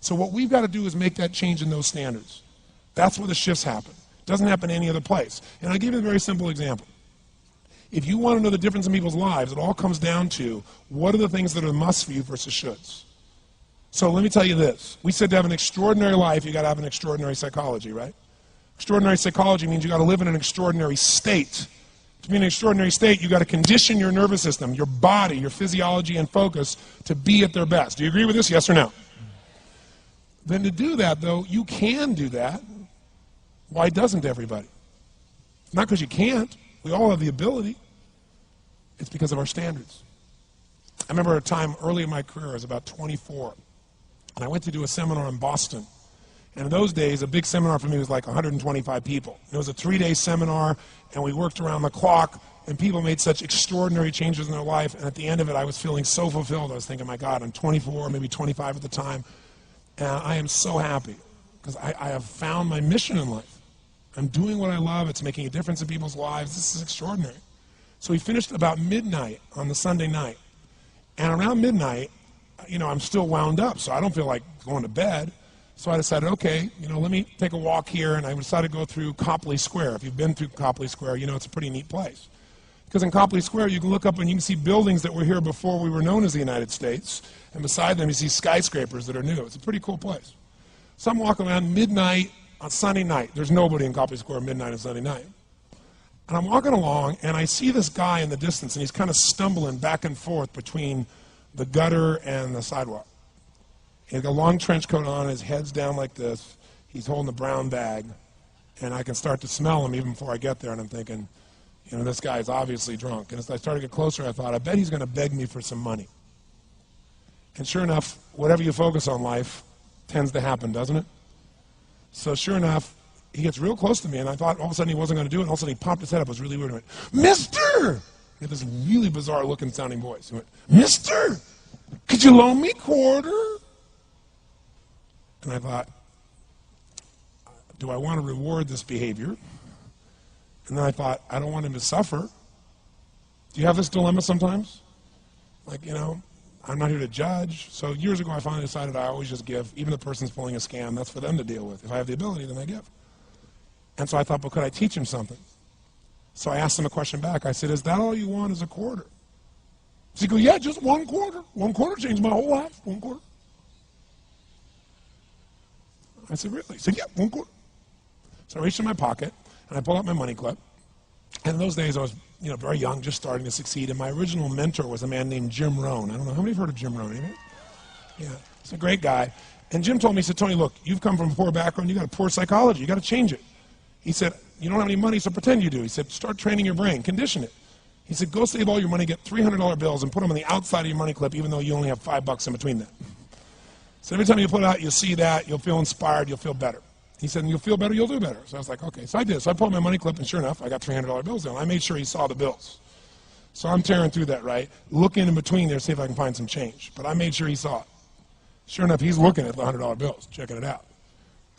So what we've got to do is make that change in those standards. That's where the shifts happen. It doesn't happen any other place. And I'll give you a very simple example. If you want to know the difference in people's lives, it all comes down to what are the things that are musts for you versus shoulds. So let me tell you this. We said to have an extraordinary life, you got to have an extraordinary psychology, right? Extraordinary psychology means you got to live in an extraordinary state. To be in an extraordinary state, you got to condition your nervous system, your body, your physiology and focus to be at their best. Do you agree with this? Yes or no? Then to do that, though, you can do that. Why doesn't everybody? Not because you can't. We all have the ability. It's because of our standards. I remember a time early in my career, I was about 24, and I went to do a seminar in Boston. And in those days, a big seminar for me was like 125 people. It was a 3-day seminar, and we worked around the clock, and people made such extraordinary changes in their life. And at the end of it, I was feeling so fulfilled. I was thinking, my God, I'm 24, maybe 25 at the time, and I am so happy because I have found my mission in life. I'm doing what I love. It's making a difference in people's lives. This is extraordinary. So we finished about midnight on the Sunday night. And around midnight, I'm still wound up, so I don't feel like going to bed. So I decided, okay, let me take a walk here, and I decided to go through Copley Square. If you've been through Copley Square, it's a pretty neat place. Because in Copley Square, you can look up and you can see buildings that were here before we were known as the United States, and beside them you see skyscrapers that are new. It's a pretty cool place. So I'm walking around midnight on Sunday night. There's nobody in Copley Square midnight on Sunday night. And I'm walking along, and I see this guy in the distance, and he's kind of stumbling back and forth between the gutter and the sidewalk. He's got a long trench coat on, his head's down like this. He's holding a brown bag, and I can start to smell him even before I get there, and I'm thinking, this guy's obviously drunk. And as I started to get closer, I thought, I bet he's going to beg me for some money. And sure enough, whatever you focus on life tends to happen, doesn't it? So sure enough, he gets real close to me, and I thought all of a sudden he wasn't going to do it, and all of a sudden he popped his head up. It was really weird. He went, "Mister!" He had this really bizarre looking sounding voice. He went, "Mister, could you loan me a quarter?" And I thought, do I want to reward this behavior? And then I thought, I don't want him to suffer. Do you have this dilemma sometimes? Like, I'm not here to judge. So years ago, I finally decided I always just give. Even if the person's pulling a scam, that's for them to deal with. If I have the ability, then I give. And so I thought, could I teach him something? So I asked him a question back. I said, is that all you want is a quarter? So he goes, yeah, just 1 quarter. 1 quarter changed my whole life. 1 quarter. I said, really? He said, yeah, 1 quarter. So I reached in my pocket, and I pulled out my money clip. And in those days, I was very young, just starting to succeed. And my original mentor was a man named Jim Rohn. I don't know, how many have heard of Jim Rohn? Anybody? Yeah, he's a great guy. And Jim told me, he said, Tony, look, you've come from a poor background. You got a poor psychology. You got to change it. He said, you don't have any money, so pretend you do. He said, start training your brain. Condition it. He said, go save all your money, get $300 bills, and put them on the outside of your money clip, even though you only have $5 in between them. So every time you put it out, you'll see that, you'll feel inspired, you'll feel better. He said, and you'll feel better, you'll do better. So I was like, okay. So I did. So I pulled my money clip, and sure enough, I got $300 bills down. I made sure he saw the bills. So I'm tearing through that, right? Looking in between there to see if I can find some change. But I made sure he saw it. Sure enough, he's looking at the $100 bills, checking it out.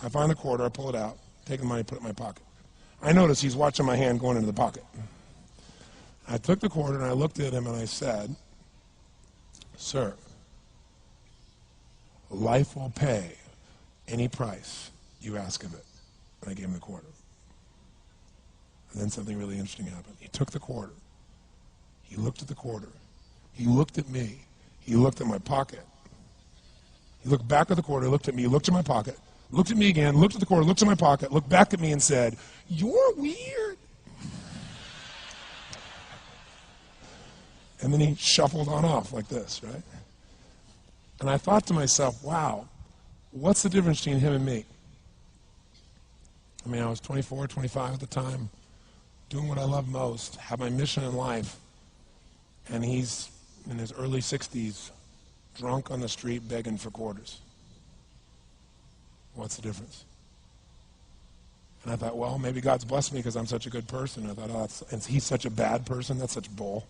I find the quarter, I pull it out, take the money, put it in my pocket. I notice he's watching my hand going into the pocket. I took the quarter, and I looked at him, and I said, sir, life will pay any price you ask of it. And I gave him the quarter. And then something really interesting happened. He took the quarter. He looked at the quarter. He looked at me. He looked at my pocket. He looked back at the quarter, looked at me, looked at my pocket, looked at me again, looked at the quarter, looked at my pocket, looked back at me and said, you're weird. And then he shuffled on off like this, right? And I thought to myself, wow, what's the difference between him and me? I mean, I was 24, 25 at the time, doing what I love most, have my mission in life, and he's in his early 60s, drunk on the street begging for quarters. What's the difference? And I thought, well, maybe God's blessed me because I'm such a good person. I thought, oh, and he's such a bad person, that's such bull.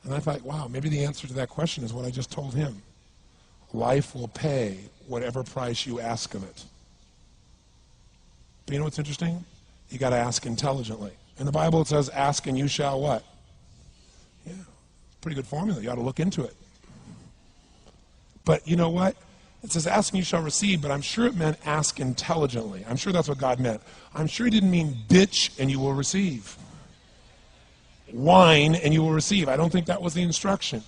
And I thought, wow, maybe the answer to that question is what I just told him. Life will pay whatever price you ask of it. But you know what's interesting? You got to ask intelligently. In the Bible it says, ask and you shall what? Yeah, pretty good formula. You ought to look into it. But you know what? It says, ask and you shall receive, but I'm sure it meant ask intelligently. I'm sure that's what God meant. I'm sure he didn't mean bitch and you will receive. Whine and you will receive. I don't think that was the instruction.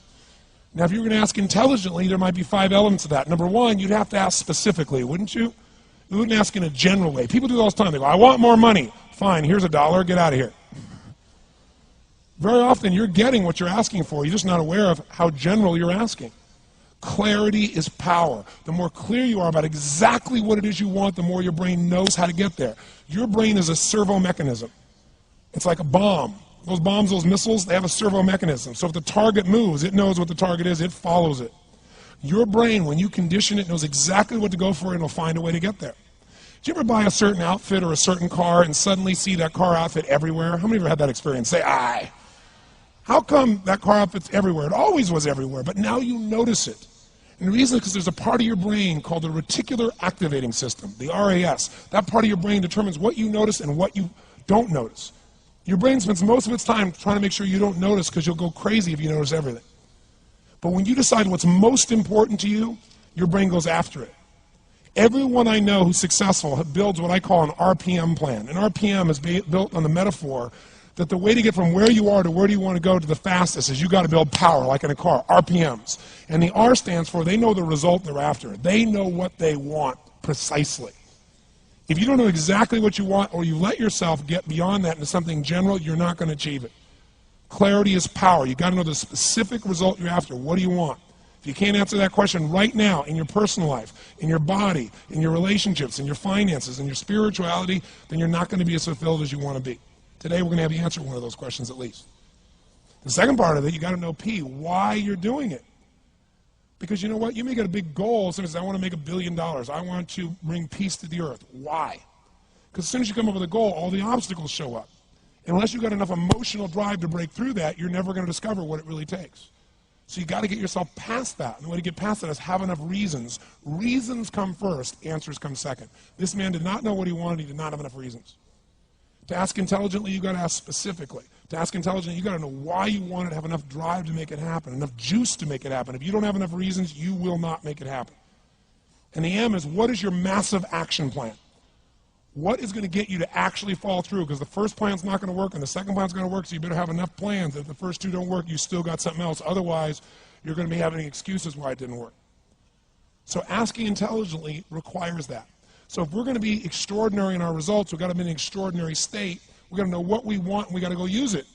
Now, if you were going to ask intelligently, there might be 5 elements of that. Number one, you'd have to ask specifically, wouldn't you? You wouldn't ask in a general way. People do it all the time. They go, I want more money. Fine, here's $1, get out of here. Very often, you're getting what you're asking for. You're just not aware of how general you're asking. Clarity is power. The more clear you are about exactly what it is you want, the more your brain knows how to get there. Your brain is a servo mechanism. It's like a bomb. Those bombs, those missiles, they have a servo mechanism. So if the target moves, it knows what the target is, it follows it. Your brain, when you condition it, knows exactly what to go for and it'll find a way to get there. Did you ever buy a certain outfit or a certain car and suddenly see that car outfit everywhere? How many of you have had that experience? Say, aye. How come that car outfit's everywhere? It always was everywhere, but now you notice it. And the reason is because there's a part of your brain called the reticular activating system, the RAS. That part of your brain determines what you notice and what you don't notice. Your brain spends most of its time trying to make sure you don't notice because you'll go crazy if you notice everything. But when you decide what's most important to you, your brain goes after it. Everyone I know who's successful builds what I call an RPM plan. An RPM is built on the metaphor that the way to get from where you are to where do you want to go to the fastest is you got to build power, like in a car, RPMs. And the R stands for they know the result they're after. They know what they want precisely. If you don't know exactly what you want or you let yourself get beyond that into something general, you're not going to achieve it. Clarity is power. You've got to know the specific result you're after. What do you want? If you can't answer that question right now in your personal life, in your body, in your relationships, in your finances, in your spirituality, then you're not going to be as fulfilled as you want to be. Today we're going to have you answer one of those questions at least. The second part of it, you got to know P, why you're doing it. Because you know what? You may get a big goal. As soon as I want to make $1 billion. I want to bring peace to the earth. Why? Because as soon as you come up with a goal, all the obstacles show up. Unless you've got enough emotional drive to break through that, you're never going to discover what it really takes. So you got to get yourself past that. And the way to get past that is have enough reasons. Reasons come first, answers come second. This man did not know what he wanted. He did not have enough reasons. To ask intelligently, you got to ask specifically. To ask intelligently, you got to know why you want it, have enough drive to make it happen, enough juice to make it happen. If you don't have enough reasons, you will not make it happen. And the M is, what is your massive action plan? What is going to get you to actually fall through? Because the first plan's not going to work and the second plan's going to work, so you better have enough plans that if the first two don't work, you still got something else. Otherwise, you're going to be having excuses why it didn't work. So asking intelligently requires that. So if we're going to be extraordinary in our results, we've got to be in an extraordinary state. We've got to know what we want and we've got to go use it.